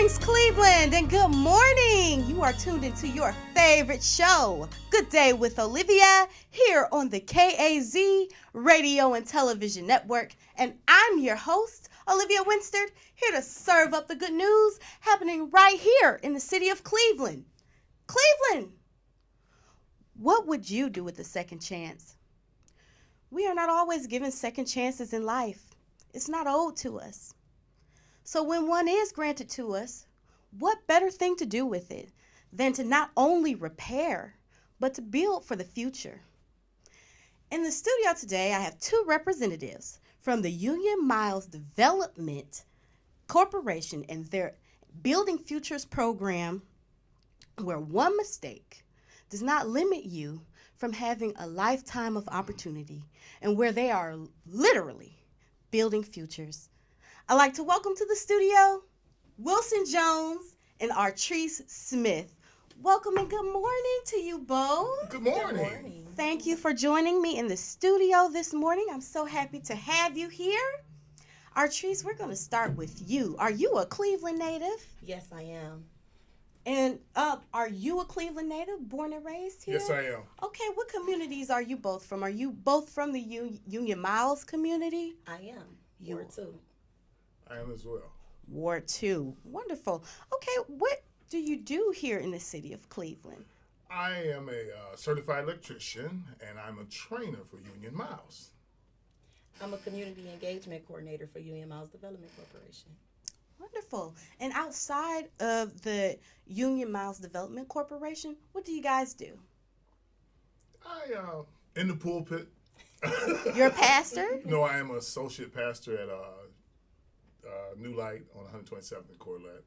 Greetings, Cleveland, and good morning. You are tuned into your favorite show, Good Day with Olivia, here on the KAZ Radio and Television Network. And I'm your host, Olivia Winstead, here to serve up the good news happening right here in the city of Cleveland. Cleveland, what would you do with a second chance? We are not always given second chances in life. It's not owed to us. So when one is granted to us, what better thing to do with it than to not only repair, but to build for the future? In the studio today, I have two representatives from the Union Miles Development Corporation and their Building Futures program, where one mistake does not limit you from having a lifetime of opportunity, and where they are literally building futures. I'd like to welcome to the studio Wilson Jones and Artrice Smith. Welcome and good morning to you both. Good morning. Thank you for joining me in the studio this morning. I'm so happy to have you here. Artrice, we're going to start with you. Are you a Cleveland native? Yes, I am. And are you a Cleveland native, born and raised here? Yes, I am. Okay, what communities are you both from? Are you both from the Union Miles community? I am. You Ward 2. I am as well. Ward 2. Wonderful. Okay, what do you do here in the city of Cleveland? I am a certified electrician, and I'm a trainer for Union Miles. I'm a community engagement coordinator for Union Miles Development Corporation. Wonderful. And outside of the Union Miles Development Corporation, what do you guys do? I in the pulpit. You're a pastor? No, I am an associate pastor at New Light on 127th and Corlett.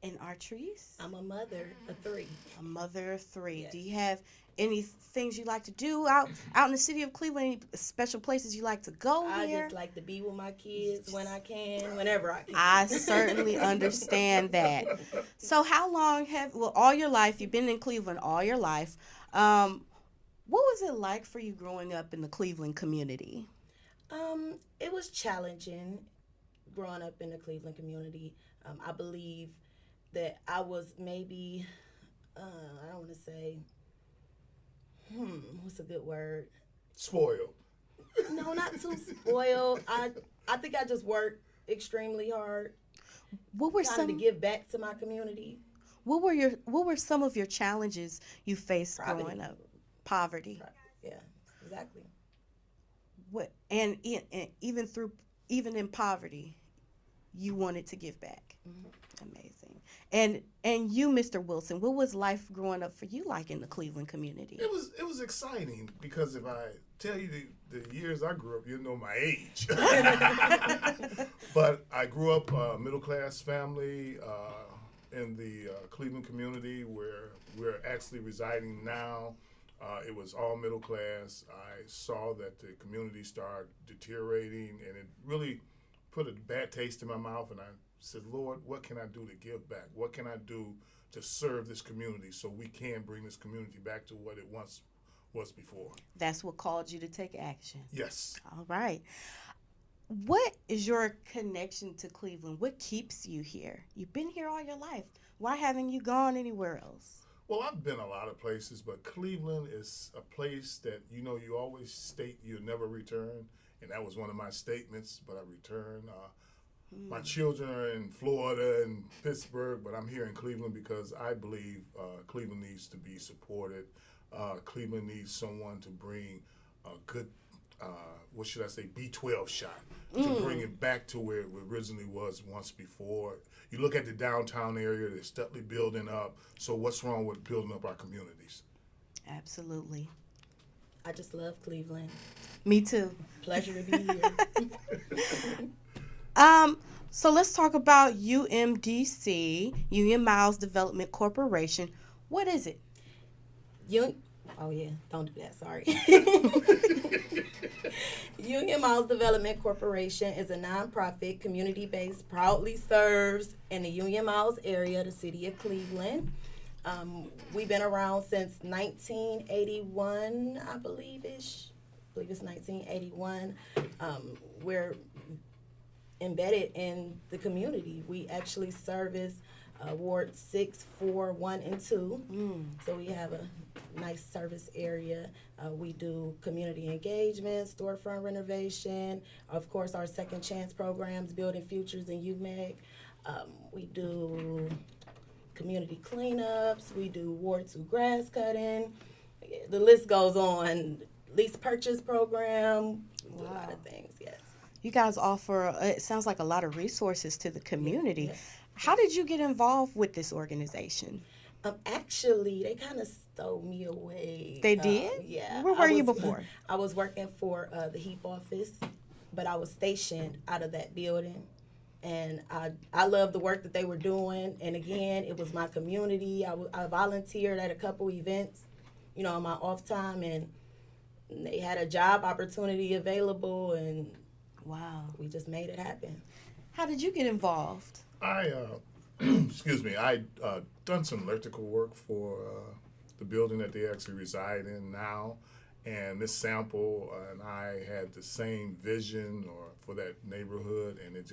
And Artrice? I'm a mother of 3. A mother of 3. Yes. Do you have any things you like to do out in the city of Cleveland? Any special places you like to go I here? just like to be with my kids when I can, whenever I can. I certainly understand that. So how long all your life, you've been in Cleveland all your life. What was it like for you growing up in the Cleveland community? It was challenging growing up in the Cleveland community. I believe that I was maybe, I don't want to say, what's a good word? Spoiled. No, not too spoiled. I think I just worked extremely hard. What were trying to give back to my community. What were some of your challenges you faced growing up? Poverty. Yeah, exactly. What and even in poverty, you wanted to give back. Mm-hmm. Amazing. And you, Mr. Wilson, what was life growing up for you like in the Cleveland community? It was exciting because if I tell you the years I grew up, you'll know my age. But I grew up middle class family in the Cleveland community where we're actually residing now. It was all middle class. I saw that the community started deteriorating, and it really put a bad taste in my mouth. And I said, Lord, what can I do to give back? What can I do to serve this community so we can bring this community back to what it once was before? That's what called you to take action. Yes. All right. What is your connection to Cleveland? What keeps you here? You've been here all your life. Why haven't you gone anywhere else? Well, I've been a lot of places, but Cleveland is a place that, you always state you'll never return. And that was one of my statements, but I returned. My children are in Florida and Pittsburgh, but I'm here in Cleveland because I believe Cleveland needs to be supported. Cleveland needs someone to bring a good, B12 shot, to bring it back to where it originally was once before. You look at the downtown area, they're steadily building up. So what's wrong with building up our communities? Absolutely. I just love Cleveland. Me too. Pleasure to be here. So let's talk about UMDC, Union Miles Development Corporation. What is it? Oh yeah, don't do that, sorry. Union Miles Development Corporation is a nonprofit, community-based, proudly serves in the Union Miles area, the city of Cleveland. We've been around since 1981, I believe it's 1981. We're embedded in the community. We actually service Ward 6, 4, 1, and 2. So we have a nice service area. We do community engagement, storefront renovation, of course our second chance programs, Building Futures and UMEG. We do community cleanups, we do Ward 2 grass cutting. The list goes on. Lease purchase program, we do a lot of things, yes. You guys offer, it sounds like a lot of resources to the community. Yes. How did you get involved with this organization? Actually, they kind of stole me away. They did? Yeah. Where were you before? I was working for the HEAP office, but I was stationed out of that building. And I loved the work that they were doing. And again, it was my community. I volunteered at a couple events, you know, on my off time. And they had a job opportunity available. And Wow. we just made it happen. How did you get involved? I, excuse me, I done some electrical work for the building that they actually reside in now. And Miss Sample and I had the same vision for that neighborhood, and it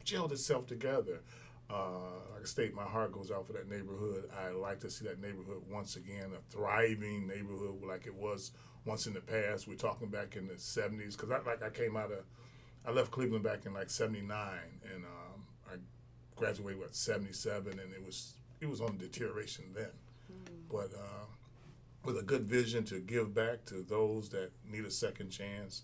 gelled itself together. Like I state, my heart goes out for that neighborhood. I like to see that neighborhood once again, a thriving neighborhood like it was once in the past. We're talking back in the 70s, because I left Cleveland back in like 79, and I graduated 77, and it was on deterioration then. But with a good vision to give back to those that need a second chance,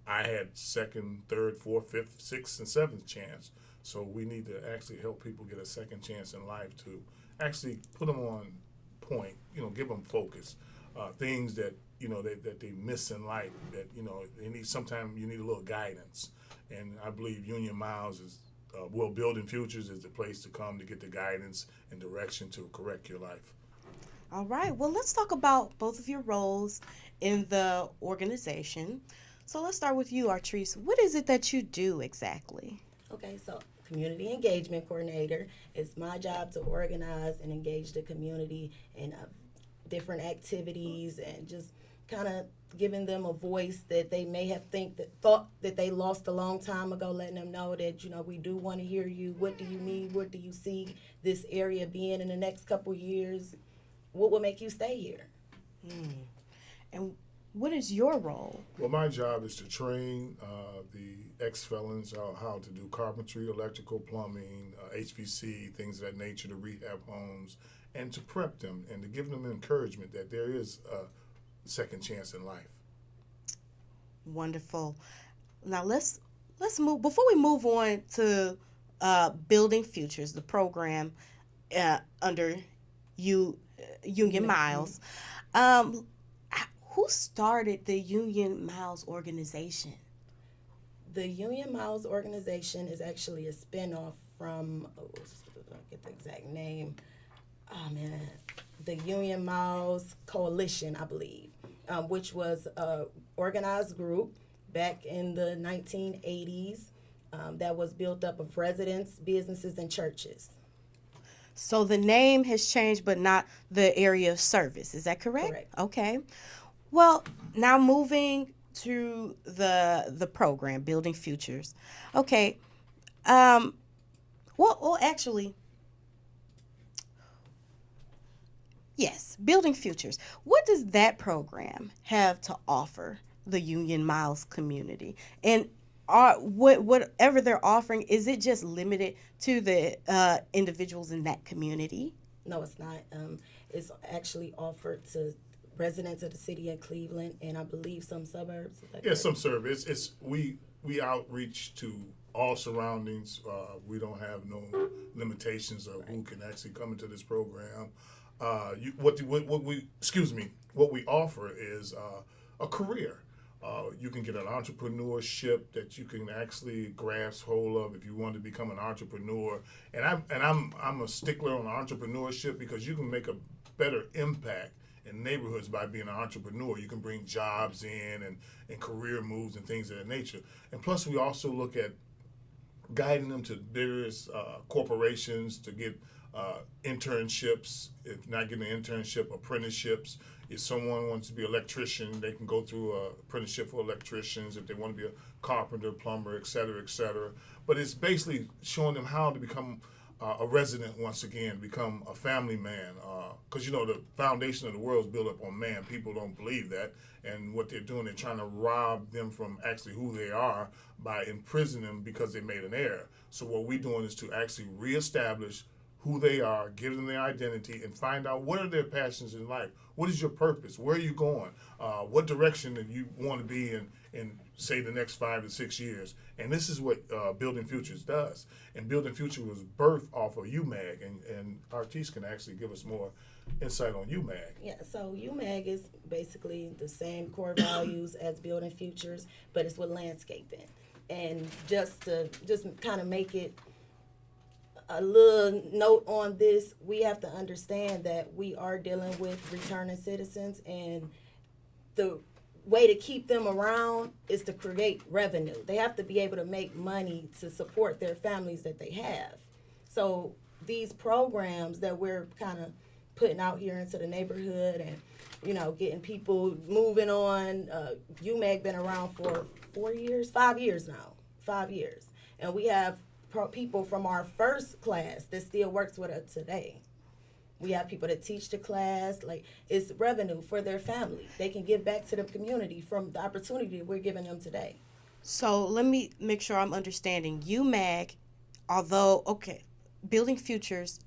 I had second, third, fourth, fifth, sixth, and seventh chance. So we need to actually help people get a second chance in life, to actually put them on point, give them focus, things that that they miss in life, that they need. Sometimes you need a little guidance, and I believe Union Miles is Building Futures is the place to come to get the guidance and direction to correct your life. All right. Well, let's talk about both of your roles in the organization. So let's start with you, Artrice. What is it that you do exactly? Okay, so community engagement coordinator. It's my job to organize and engage the community in different activities, and just kind of giving them a voice that they may have thought that they lost a long time ago, letting them know that, we do want to hear you. What do you need? What do you see this area being in the next couple years? What will make you stay here? And what is your role? Well, my job is to train the ex-felons how to do carpentry, electrical, plumbing, HVC, things of that nature, to rehab homes, and to prep them and to give them encouragement that there is a second chance in life. Wonderful. Now let's move. Before we move on to Building Futures, the program under Union Miles. Who started the Union Miles organization? The Union Miles organization is actually a spinoff from, I get the exact name. Oh man, the Union Miles Coalition, I believe, which was a organized group back in the 1980s that was built up of residents, businesses, and churches. So the name has changed, but not the area of service. Is that correct? Correct. Okay. Well, now moving to the program, Building Futures. Okay. Well, actually, yes, Building Futures. What does that program have to offer the Union Miles community? And whatever they're offering, is it just limited to the individuals in that community? No, it's not. It's actually offered to residents of the city of Cleveland, and I believe some suburbs. Yeah, some service. We outreach to all surroundings. We don't have no limitations of who can actually come into this program. What we offer is a career. You can get an entrepreneurship that you can actually grasp hold of if you want to become an entrepreneur. And I'm a stickler on entrepreneurship, because you can make a better impact in neighborhoods by being an entrepreneur. You can bring jobs in and career moves and things of that nature. And plus, we also look at guiding them to various corporations to get internships. If not getting an internship, apprenticeships. If someone wants to be an electrician, they can go through a apprenticeship for electricians. If they want to be a carpenter, plumber, et cetera, et cetera. But it's basically showing them how to become a resident once again, become a family man. Because the foundation of the world is built up on man. People don't believe that, and what they're doing, they're trying to rob them from actually who they are by imprisoning them because they made an error. So what we're doing is to actually reestablish who they are, give them their identity, and find out what are their passions in life. What is your purpose? Where are you going? What direction do you want to be in, say, the next 5 to 6 years? And this is what Building Futures does. And Building Future was birthed off of UMAG, and Artis can actually give us more insight on UMAG. Yeah, so UMAG is basically the same core values as Building Futures, but it's with landscaping. And just kind of make it a little note on this, we have to understand that we are dealing with returning citizens, and the way to keep them around is to create revenue. They have to be able to make money to support their families that they have. So these programs that we're kind of putting out here into the neighborhood and, getting people moving on, UMAG been around for 5 years now, 5 years. And we have people from our first class that still works with us today. We have people that teach the class. Like, it's revenue for their family. They can give back to the community from the opportunity that we're giving them today. So let me make sure I'm understanding. UMAG, Building Futures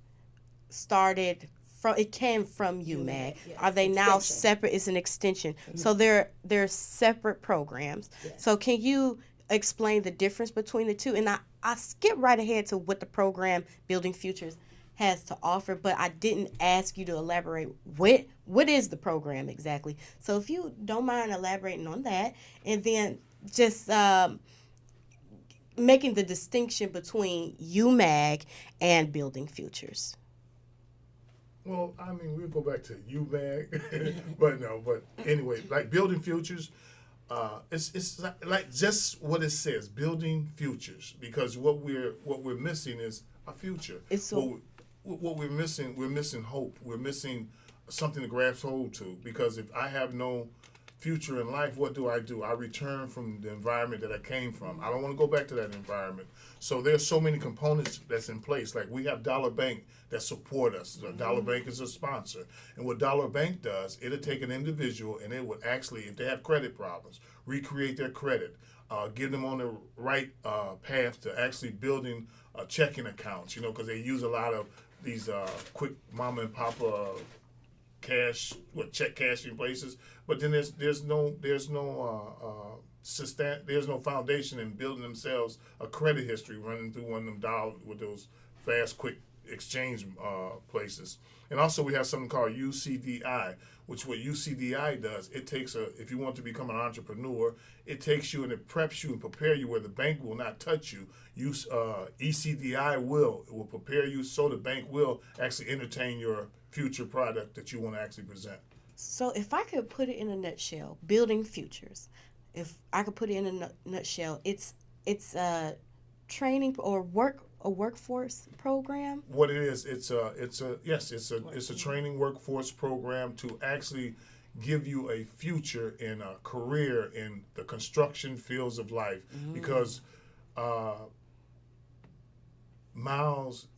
came from UMAG. Yes, Are they now extension. separate? It's an extension. Mm-hmm. So they're separate programs. Yes. So can you explain the difference between the two? And I skip right ahead to what the program Building Futures has to offer, but I didn't ask you to elaborate what is the program exactly. So if you don't mind elaborating on that, and then just making the distinction between UMAG and Building Futures. Well, I mean, we'll go back to UMAG, but anyway, like Building Futures, it's like just what it says, Building Futures, because what we're missing is a future. What we're missing hope. We're missing something to grasp hold to, because if I have no future in life, what do? I return from the environment that I came from. I don't want to go back to that environment. So there's so many components that's in place. Like, we have Dollar Bank that support us. Dollar Bank is a sponsor. And what Dollar Bank does, it'll take an individual and it would actually, if they have credit problems, recreate their credit, get them on the right path to actually building checking accounts, because they use a lot of these quick mama and papa check cashing places, but then there's no foundation in building themselves a credit history running through one of them dollars with those fast quick exchange places. And also we have something called UCDI, which what UCDI does, it takes if you want to become an entrepreneur, it takes you and it preps you and prepare you where the bank will not touch you. ECDI will prepare you so the bank will actually entertain your future product that you want to actually present. So if I could put it in a nutshell, Building Futures, if I could put it in a nutshell, it's a training or workforce program. What it is, it's a training workforce program to actually give you a future and a career in the construction fields of life, because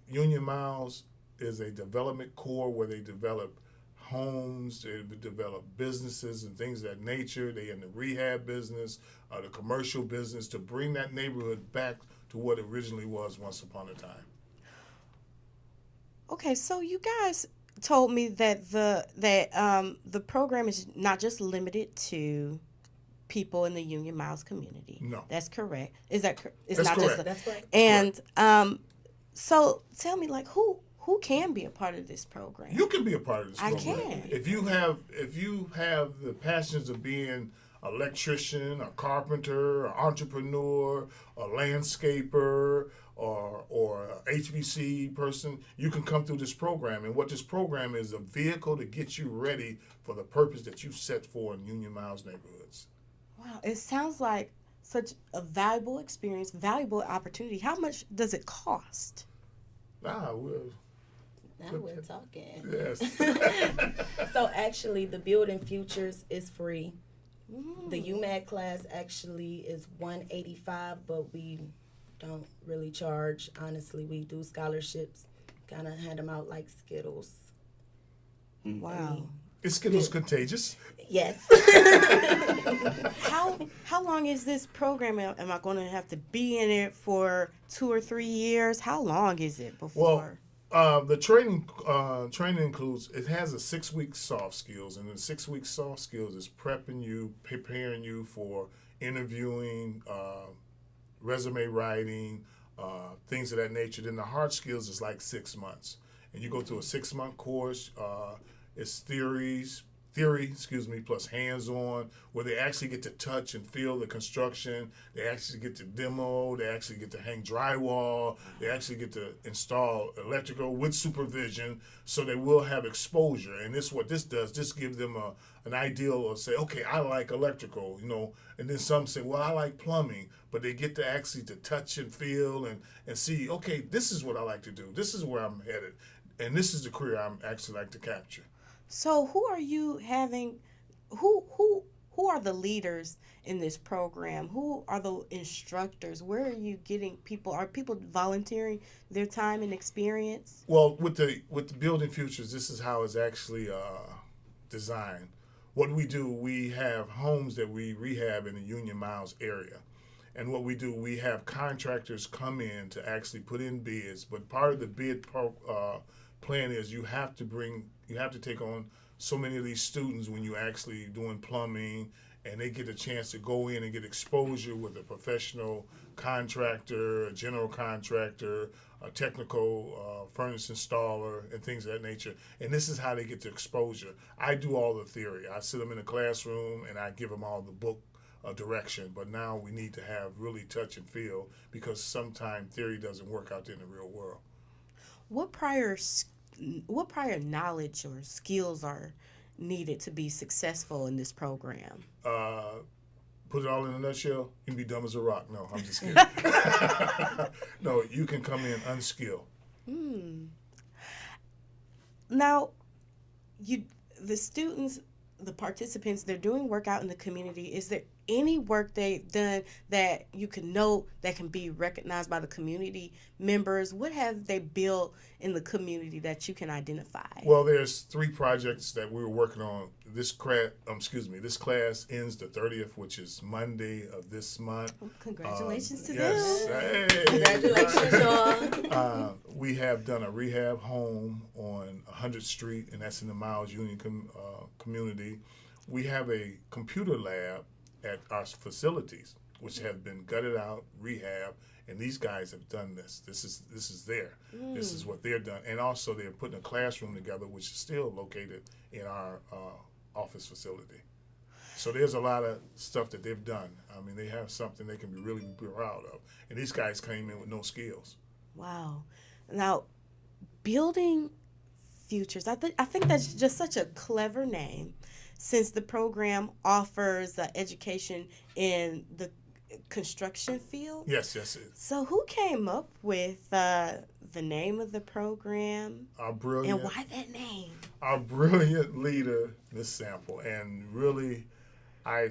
Union Miles is a development core where they develop homes, they develop businesses and things of that nature. They in the rehab business, the commercial business, to bring that neighborhood back to what it originally was once upon a time. Okay, so you guys told me that the program is not just limited to people in the Union Miles community. No, that's correct. Is that it's that's not correct. just That's right. And so tell me, like, who can be a part of this program? You can be a part of this program. I can. If you have the passions of being an electrician, a carpenter, an entrepreneur, a landscaper, or a HVC person, you can come through this program. And what this program is, a vehicle to get you ready for the purpose that you set for in Union Miles neighborhoods. Wow, it sounds like such a valuable experience, valuable opportunity. How much does it cost? Now we're talking. Yes. So actually, the Building Futures is free. The UMAD class actually is $185, but we don't really charge. Honestly, we do scholarships, kind of hand them out like Skittles. Wow. Is Skittles contagious? Yes. How long is this program? Am I going to have to be in it for 2 or 3 years? How long is it before? Well, the training includes, it has a 6-week soft skills, and the 6-week soft skills is preparing you for interviewing, resume writing, things of that nature. Then the hard skills is like 6 months, and you go through a 6-month course. It's theory, plus hands-on, where they actually get to touch and feel the construction. They actually get to demo. They actually get to hang drywall. They actually get to install electrical with supervision, so they will have exposure. And what this does. This gives them an ideal of say, okay, I like electrical, and then some say, well, I like plumbing, but they get to actually to touch and feel and see, okay, this is what I like to do. This is where I'm headed, and this is the career I'm actually like to capture. So who are you having? Who are the leaders in this program? Who are the instructors? Where are you getting people? Are people volunteering their time and experience? Well, with the Building Futures, this is how it's actually designed. What we do, we have homes that we rehab in the Union Miles area. And what we do, we have contractors come in to actually put in bids. But part of the bid plan is you have to take on so many of these students when you're actually doing plumbing, and they get a chance to go in and get exposure with a professional contractor, a general contractor, a technical furnace installer, and things of that nature. And this is how they get the exposure. I do all the theory. I sit them in a classroom and I give them all the book direction. But now we need to have really touch and feel, because sometimes theory doesn't work out there in the real world. What prior knowledge or skills are needed to be successful in this program? Put it all in a nutshell, you can be dumb as a rock. No, I'm just kidding. No, you can come in unskilled. Now, the students, the participants, they're doing work out in the community. Is there any work they've done that you can note that can be recognized by the community members? What have they built in the community that you can identify? Well, there's 3 projects that we were working on. This class ends the 30th, which is Monday of this month. Congratulations to yes. them. Hey. Congratulations, y'all. We have done a rehab home on 100th Street, and that's in the Miles Union community. We have a computer lab at our facilities, which have been gutted out, rehab, and these guys have done this. This is This is what they're done. And also they're putting a classroom together, which is still located in our office facility. So there's a lot of stuff that they've done. I mean, they have something they can be really proud of. And these guys came in with no skills. Wow. Now, Building Futures, I think that's just such a clever name, since the program offers education in the construction field. Yes. So who came up with the name of the program? Our brilliant, and why that name? Our brilliant leader, Miss Sample. And really, I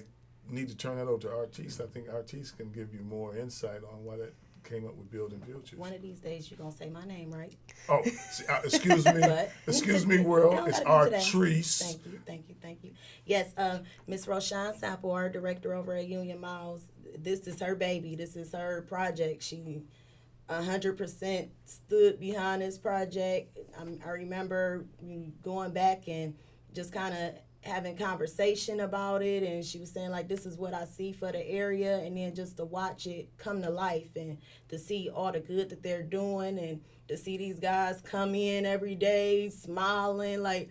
need to turn that over to Artis. I think Artis can give you more insight on why that came up with Building Futures. One of these days you're going to say my name, right? Oh, excuse me. Excuse me, world. It's Artis. Thank you. Yes, Miss Roshan Sample, our director over at Union Miles, this is her baby. This is her project. She 100% stood behind this project. I remember going back and just kind of having conversation about it, and she was saying like, this is what I see for the area, and then just to watch it come to life and to see all the good that they're doing, and to see these guys come in every day smiling like,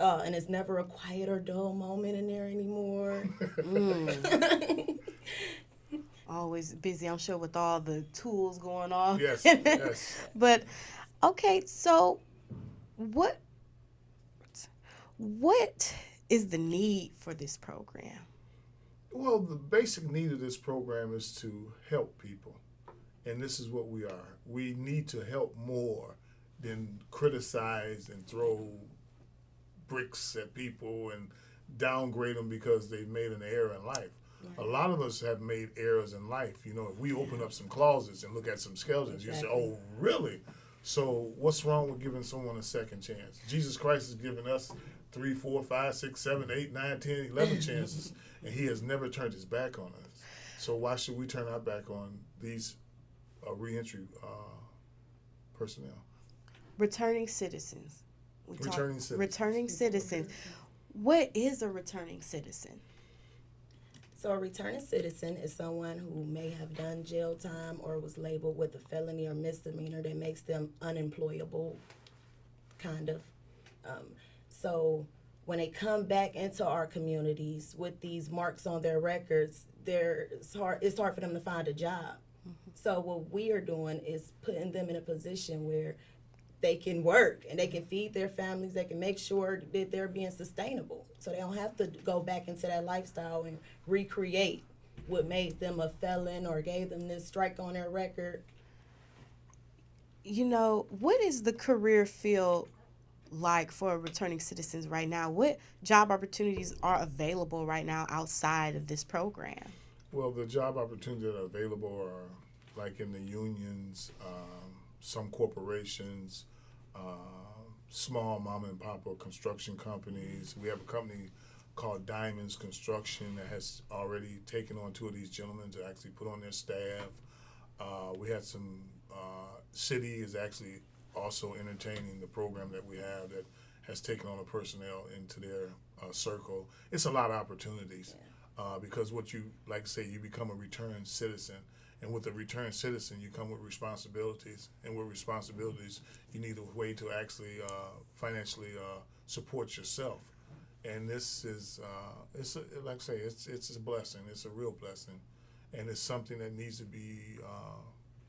and it's never a quiet or dull moment in there anymore. Always busy, I'm sure, with all the tools going on. Yes. But okay, so what is the need for this program? Well, the basic need of this program is to help people. And this is what we are. We need to help more then criticize and throw bricks at people and downgrade them because they made an error in life. A lot of us have made errors in life. You know, if we open up some closets and look at some skeletons, you say, "Oh, really?" So, what's wrong with giving someone a second chance? Jesus Christ has given us 3, 4, 5, 6, 7, 8, 9, 10, 11 chances, and He has never turned His back on us. So, why should we turn our back on these reentry personnel? Returning citizens. Returning citizens. What is a returning citizen? So a returning citizen is someone who may have done jail time or was labeled with a felony or misdemeanor that makes them unemployable, kind of. So when they come back into our communities with these marks on their records, it's hard for them to find a job. So what we are doing is putting them in a position where they can work and they can feed their families. They can make sure that they're being sustainable, so they don't have to go back into that lifestyle and recreate what made them a felon or gave them this strike on their record. You know, what is the career field like for returning citizens right now? What job opportunities are available right now outside of this program? Well, the job opportunities that are available are like in the unions, some corporations, small mom and pop construction companies. We have a company called Diamonds Construction that has already taken on 2 of these gentlemen to actually put on their staff. We had some, city is actually also entertaining the program that we have that has taken on the personnel into their circle. It's a lot of opportunities because what you, like I say, you become a returned citizen. And with a returned citizen, you come with responsibilities. And with responsibilities, you need a way to actually financially support yourself. And this is, like I say, it's a blessing. It's a real blessing. And it's something that needs to be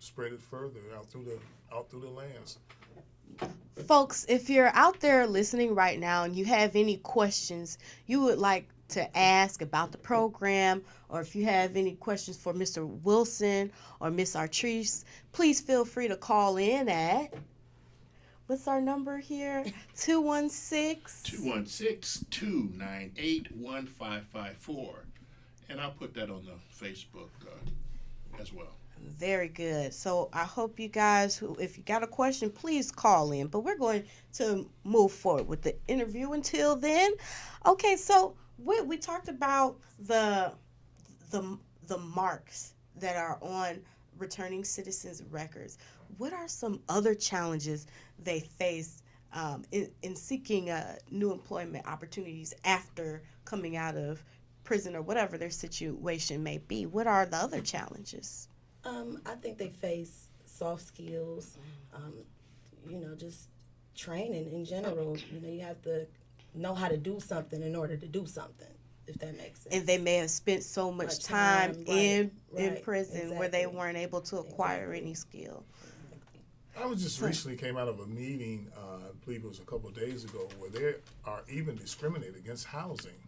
spreaded further out through the lands. Folks, if you're out there listening right now and you have any questions you would like to ask about the program, or if you have any questions for Mr. Wilson or Miss Artrice, please feel free to call in at, what's our number here? 216-298-1554. And I'll put that on the Facebook as well. Very good. So I hope you guys, if you got a question, please call in. But we're going to move forward with the interview until then. Okay, so we talked about the marks that are on returning citizens' records. What are some other challenges they face in seeking new employment opportunities after coming out of prison or whatever their situation may be? What are the other challenges? I think they face soft skills, just training in general. You have to know how to do something in order to do something, if that makes sense. And they may have spent so much time in prison exactly. where they weren't able to acquire any skill. I was just recently came out of a meeting, I believe it was a couple of days ago, where they are even discriminated against housing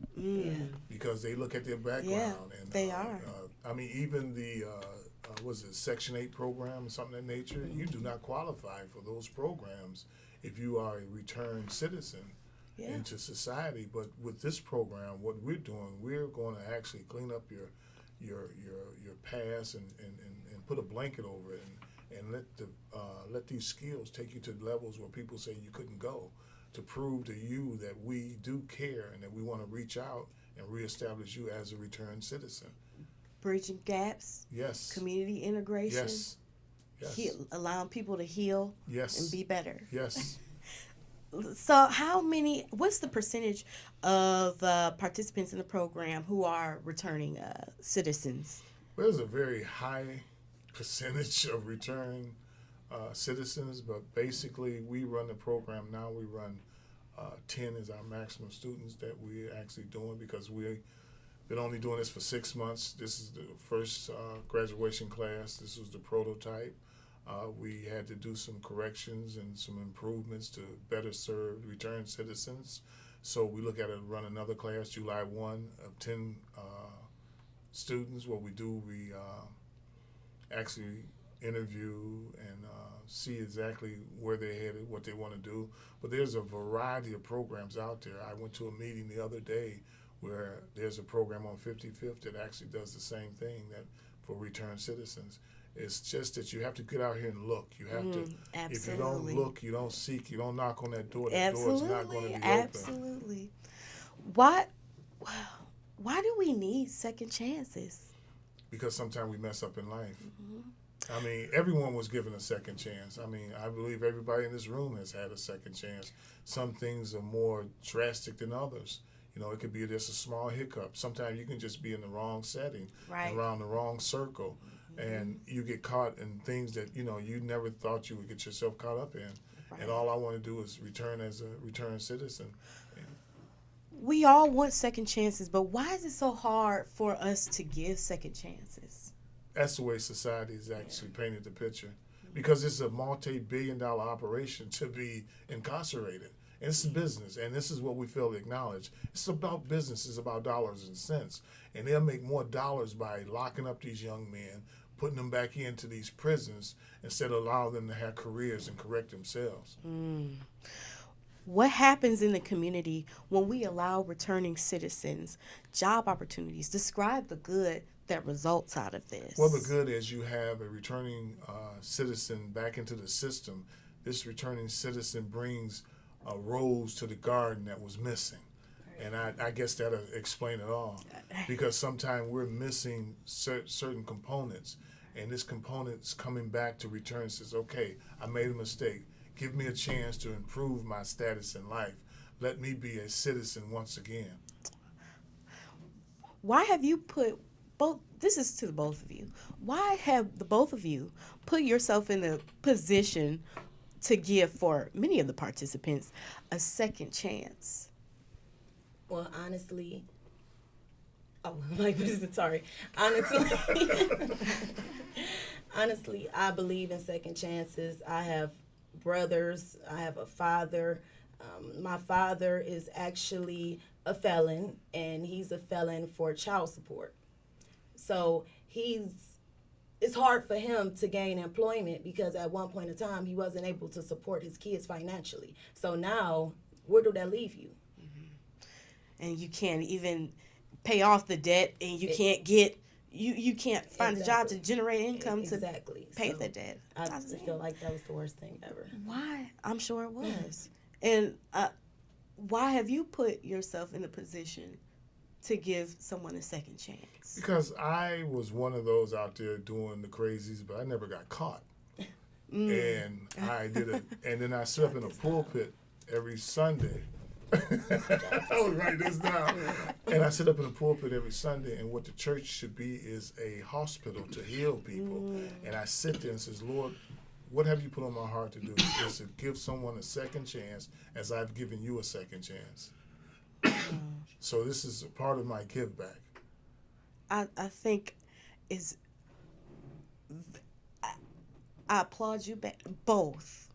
because they look at their background. Yeah, and they are. Even the was it Section 8 program or something of that nature? You do not qualify for those programs if you are a returned citizen into society. But with this program, what we're doing, we're going to actually clean up your past and put a blanket over it and let these skills take you to levels where people say you couldn't go, to prove to you that we do care and that we want to reach out and reestablish you as a returned citizen. Bridging gaps. Yes. Community integration. Yes. Allowing people to heal. Yes. And be better. Yes. So what's the percentage of participants in the program who are returning citizens? Well, there's a very high percentage of return citizens, but basically we run the program now. We run 10 is our maximum students that we're actually doing because we've been only doing this for 6 months. This is the first graduation class. This was the prototype. We had to do some corrections and some improvements to better serve return citizens. So we look at it, run another class, July 1 of 10 students. What we do, we actually interview and see exactly where they're headed, what they want to do. But there's a variety of programs out there. I went to a meeting the other day where there's a program on 55th that actually does the same thing that for returned citizens. It's just that you have to get out here and look. You have to. Absolutely. If you don't look, you don't seek, you don't knock on that door. That door is not going to be open. Absolutely. Why do we need second chances? Because sometimes we mess up in life. I mean, everyone was given a second chance. I mean, I believe everybody in this room has had a second chance. Some things are more drastic than others. You know, it could be just a small hiccup. Sometimes you can just be in the wrong setting, Right. around the wrong circle, and you get caught in things that, you know, you never thought you would get yourself caught up in. Right. And all I want to do is return as a returned citizen. We all want second chances, but why is it so hard for us to give second chances? That's the way society is actually painted the picture, because it's a multi-billion-dollar operation to be incarcerated. And it's business, and this is what we fail to acknowledge. It's about business. It's about dollars and cents. And they'll make more dollars by locking up these young men, putting them back into these prisons, instead of allowing them to have careers and correct themselves. What happens in the community when we allow returning citizens job opportunities? Describe the good that results out of this. Well, the good is you have a returning citizen back into the system. This returning citizen brings a rose to the garden that was missing. And I guess that'll explain it all. Because sometimes we're missing certain components. And this component's coming back to return and says, okay, I made a mistake. Give me a chance to improve my status in life. Let me be a citizen once again. Why have you put both, this is to the both of you, why have the both of you put yourself in a position to give, for many of the participants, a second chance? Well, honestly, sorry. Honestly, I believe in second chances. I have brothers. I have a father. My father is actually a felon, and he's a felon for child support. So it's hard for him to gain employment because at one point in time he wasn't able to support his kids financially. So now, where do that leave you? And you can't even pay off the debt, and you can't get, you can't find a job to generate income to pay the debt. I feel like that was the worst thing ever. Why? I'm sure it was. And why have you put yourself in a position to give someone a second chance? Because I was one of those out there doing the crazies, but I never got caught. And I did it. And then I sit up in a pulpit every Sunday. I was writing this down. And I sit up in a pulpit every Sunday, and what the church should be is a hospital to heal people. And I sit there and says, Lord, what have you put on my heart to do? Is to give someone a second chance as I've given you a second chance. So this is a part of my give back. I think I applaud you both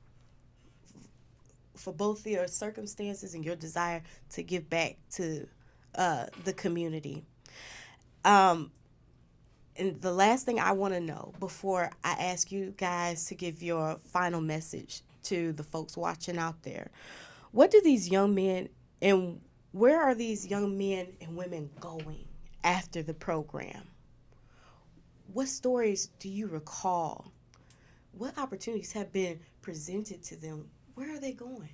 for both your circumstances and your desire to give back to the community. And the last thing I want to know before I ask you guys to give your final message to the folks watching out there, what do these young men and where are these young men and women going after the program? What stories do you recall? What opportunities have been presented to them? Where are they going?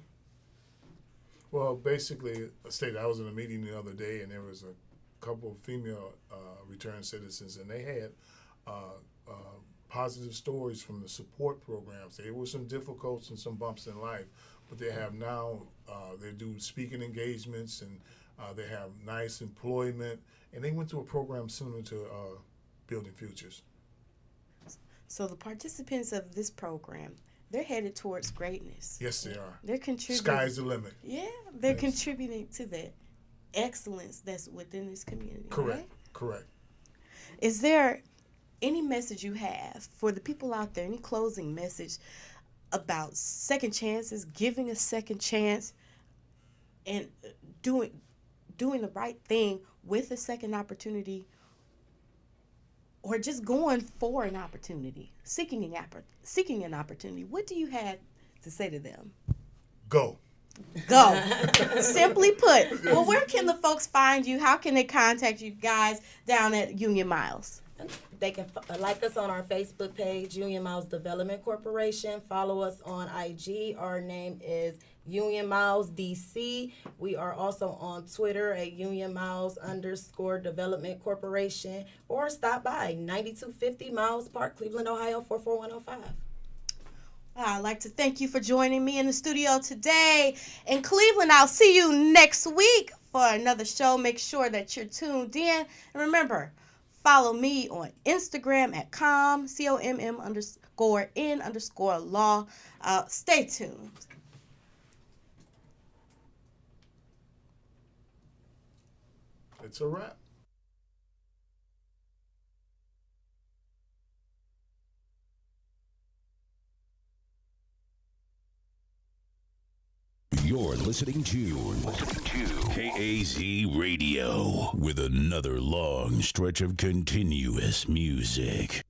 Well, basically, I was in a meeting the other day, and there was a couple of female returned citizens, and they had positive stories from the support programs. There were some difficulties and some bumps in life, but they have now, they do speaking engagements, and they have nice employment, and they went through a program similar to Building Futures. So the participants of this program, they're headed towards greatness. Yes, they are. They're contributing. Sky's the limit. Yeah, they're contributing to the excellence that's within this community. Correct. Right? Correct. Is there any message you have for the people out there, any closing message about second chances, giving a second chance, and doing the right thing with a second opportunity? or just going for an opportunity, seeking an opportunity, what do you have to say to them? Go. Go. Simply put. Well, where can the folks find you? How can they contact you guys down at Union Miles? They can like us on our Facebook page, Union Miles Development Corporation. Follow us on IG. Our name is Union Miles DC. We are also on Twitter at Union Miles _Development Corporation, or stop by 9250 Miles Park, Cleveland, Ohio 44105. I'd like to thank you for joining me in the studio today in Cleveland. I'll see you next week for another show. Make sure that you're tuned in. And remember, follow me on Instagram at COMM_N_law. Stay tuned. It's a wrap. You're listening to KAZ Radio with another long stretch of continuous music.